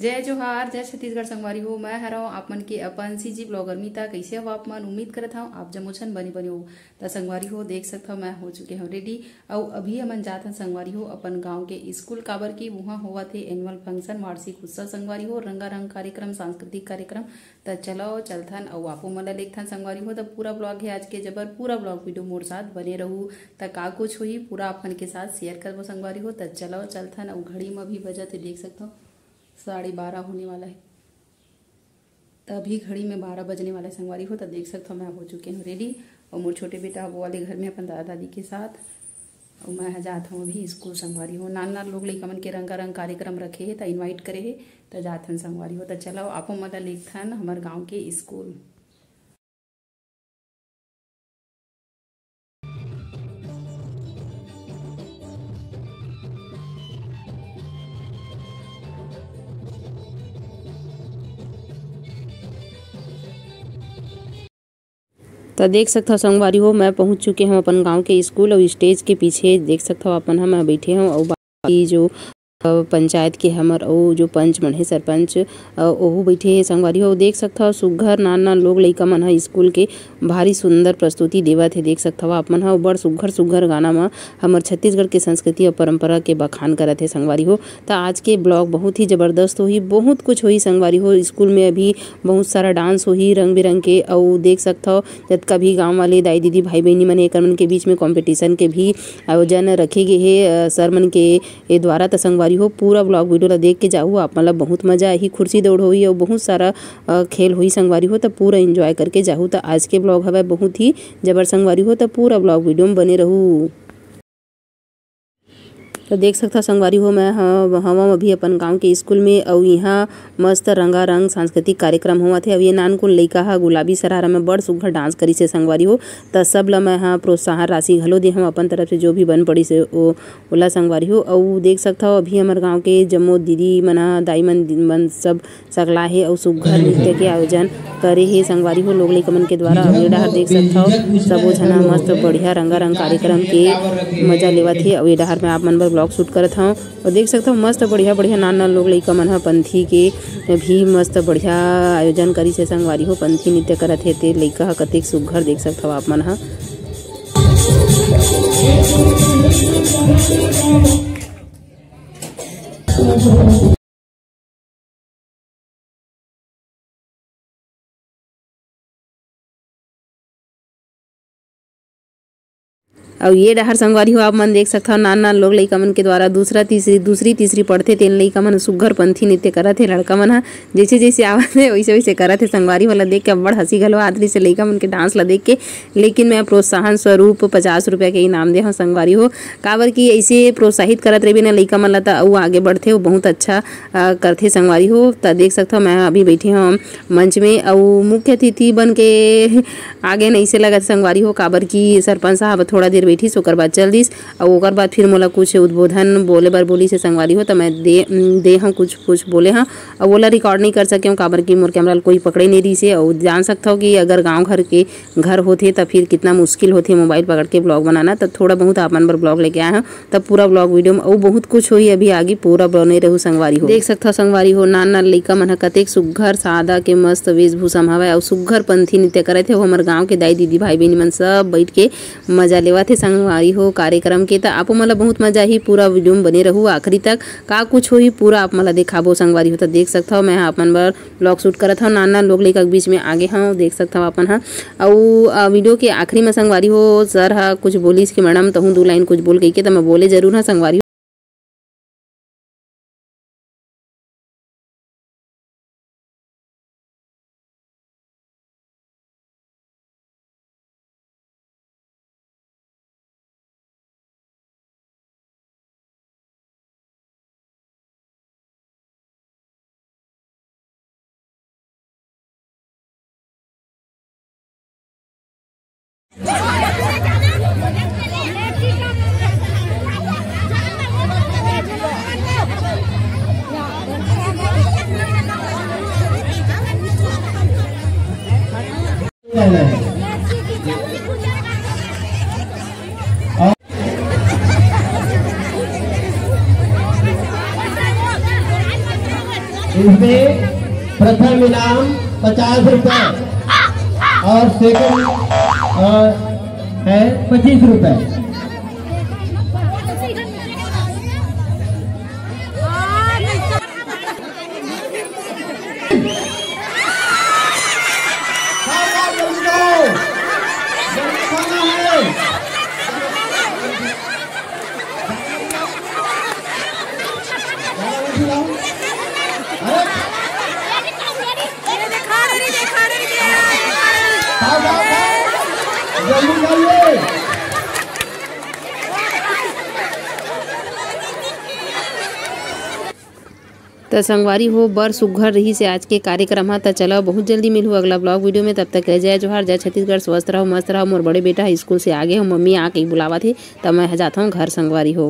जय जोहार, जय छत्तीसगढ़ संगवारी हो। मैं हरा आप मन के अपन सीजी ब्लॉगर मीता। कैसे हो आप मन? उम्मीद करत हूँ आप जमोछन बने बने हो। तो संगवारी हो देख सकता हूँ मैं हो चुके हूँ रेडी। और अभी हमन जात हन संगवारी हो अपन गांव के स्कूल काबर की वहाँ हुआ थे एनुअल फंक्शन, वार्षिक उत्सव संगवारी हो, रंगारंग कार्यक्रम, सांस्कृतिक कार्यक्रम। तो चलो चलथन और आपो मन देखथन संगवारी हो। तो पूरा ब्लॉग है आज के जबर, पूरा ब्लॉग वीडियो मोर साथ बने रहू। तो का कुछ हुई पूरा अपन के साथ शेयर करबो संगवारी हो। तो चलो चलथन। और घड़ी में भी बजत है देख सकते हो 12:30 होने वाला है। तभी घड़ी में 12 बजने वाला है संगवारी हो। तो देख सकते हो मैं हो चुके हूँ रेडी। और मोर छोटे बेटा वो वाले घर में अपन दादा दादी के साथ। और मैं जाता हूँ अभी स्कूल संगवारी हो। नाना लोग लइका मन के रंगारंग कार्यक्रम रखे है तो इन्वाइट करे है। तो जात हन संगवारी हो। तो चलो आपो मतलब लिखथन हमारे गाँव के स्कूल। तो देख सकते हो संगवारी हो मैं पहुंच चुके हम अपन गांव के स्कूल। और स्टेज के पीछे देख सकते हो अपन हम बैठे हैं। और बाकी जो पंचायत के हमर और जो पंच मन है सरपंच ओहू बैठे है संगवारी हो। देख सकते हो सुघर नाना लोग लइका मन है स्कूल के भारी सुंदर प्रस्तुति देवत है। देख सकते हो आप मन बड़ सुघर सुघर गाना में हमर छत्तीसगढ़ के संस्कृति और परंपरा के बखान करत है संगवारी हो। तो आज के ब्लॉग बहुत ही जबरदस्त होही, बहुत कुछ होही संगवारी हो। स्कूल में अभी बहुत सारा डांस होही रंग बिरंग के। और देख सकते हो जतका भी गाँव वाले दाई दीदी भाई बहनी मन एक मन के बीच में कॉम्पिटिशन के भी आयोजन रखे गए है सर मन के द्वारा। तो संगवारी हो पूरा ब्लॉग वीडियो ला देख के जाऊ आप मतलब बहुत मजा आई। कुर्सी दौड़ हुई और बहुत सारा खेल हुई संगवारी हो। तो पूरा एंजॉय करके जाऊ। तो आज के ब्लॉग हवा बहुत ही जबर संगवारी हो। तो पूरा ब्लॉग वीडियो में बने रहू। तो देख सकता संगवारी हो मैं हवा अभी अपन गांव के स्कूल में। और यहाँ मस्त रंगारंग सांस्कृतिक कार्यक्रम हुआ थे। अब ये नानकुन लइका हा गुलाबी सरारा में बड़ सुघर डांस करी से संगवारी हो। तो सब ला मैं हाँ प्रोत्साहन राशि घलो दे हम अपन तरफ से जो भी बन पड़ी से ओला संगवारी हो। और देख सकता हो अभी हमारे गाँव के जम्मो दीदी मना दाई मन सब सकला है और सुघर नृत्य के आयोजन करे है संगवारी हो लोग लइका मन के द्वारा। और डहर देख सकता हो सबो झना मस्त बढ़िया रंगारंग कार्यक्रम के मजा लेवत है। और ये डहर में आप मन ब्लॉग शूट करत हूँ। और देख सकते हो मस्त बढ़िया बढ़िया नाना लोग लइका मन ह पंथी के भी मस्त बढ़िया आयोजन करी से संगवारी हो। पंथी नृत्य करत हे ते लइका ह कतेक सुघर देख सकते हो आप मन ह। और ये डहर संगवारी हो आप मन देख सकते हो नाना लोग लइका मन के द्वारा दूसरी तीसरी पढ़ते तेन लइका मन सुघर पंथी नृत्य करत है। लड़का मन ह जैसे जैसे आवत है वैसे वैसे करत है संगवारी वाला देख के बड़ हंसी घलो आदमी से लइका मन के डांस ला देख के। लेकिन मैं प्रोत्साहन स्वरूप 50 रुपया के इनाम दे हूँ संगवारी हो। काबर की ऐसे प्रोत्साहित करत रहे ना लइका मन ला तो आगे बढ़ते हो बहुत अच्छा करते संगवारी हो। तो देख सकते हो मैं अभी बैठे हूँ मंच में और मुख्य अतिथि बन के आगे नहीं से लगत संगवारी हो। काबर की सरपंच साहब थोड़ा देर बैठीस ओकर बाद चल दिस। और ओकर बाद फिर मोला कुछ उद्बोधन बोले बर बोली से संगवारी हो। तो मैं दे हाँ कुछ बोले हाँ। और बोला रिकॉर्ड नहीं कर सके काबर की मोर कैमरा कोई पकड़े नहीं रही से। और जान सकता हो कि अगर गांव घर होते तो फिर कितना मुश्किल होते मोबाइल पकड़ के ब्लॉग बनाना। तो थोड़ा बहुत आप मन पर ब्लॉग लेके आए हैं। तब पूरा ब्लॉग वीडियो में और बहुत कुछ हुई अभी आगे पूरा बने रहू संगवारी हो। देख सकता हो संगवारी हो नाना लइका मन कतेक सुघर सादा के मस्त वेशभूषा में हवे और सुघर पंथी नृत्य करे थे। हमारे गाँव के दाई दीदी भाई बहनी मन सब बैठ के मजा लेवा थे संगवारी हो कार्यक्रम के। तो आपो मला बहुत मजा ही पूरा वीडियो में बने रहू आखिरी तक। का कुछ होही पूरा आप मला दिखाबो संगवारी हो। तो देख सकता हो मैं अपन बर ब्लॉग शूट करत हूँ नाना लोग लइका के बीच में आगे हाँ देख सकता हो अपन हाँ। और वीडियो के आखिरी में संगवारी हो सर हा कुछ बोलिस कि मैडम तहूँ 2 लाइन कुछ बोल के। तो मैं बोले जरूर हाँ संगवारी। इसमें प्रथम इनाम 50 रुपए और सेकंड है 25 रुपए। तो संगवारी हो बर सुघर रही से आज के कार्यक्रम है। तो चलो बहुत जल्दी मिलू अगला ब्लॉग वीडियो में। तब तक जय जोहार, जय छत्तीसगढ़, स्वस्थ रहो, मस्त रहो। मोर बड़े बेटा स्कूल से आगे हो, मम्मी आके बुलावा थे, तब मैं जाता हूँ घर संगवारी हो।